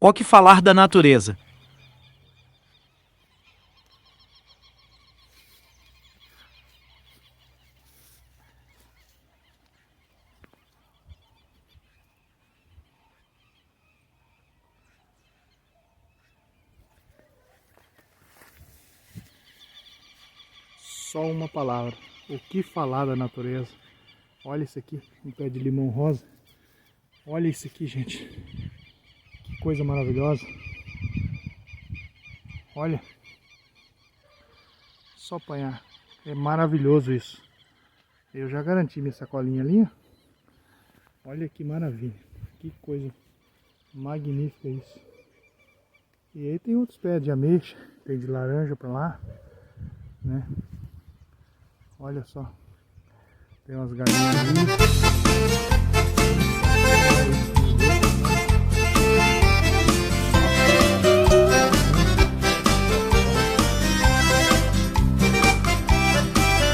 Oque falar da natureza. Só uma palavra. O que falar da natureza? Olha isso aqui, um pé de limão rosa. Olha isso aqui, gente. Que coisa maravilhosa. Olha. Só apanhar. É maravilhoso isso. Eu já garanti minha sacolinha ali. Olha que maravilha. Que coisa magnífica isso. E aí tem outros pés de ameixa, tem de laranja pra lá, né? Olha só. Tem umas galinhas ali.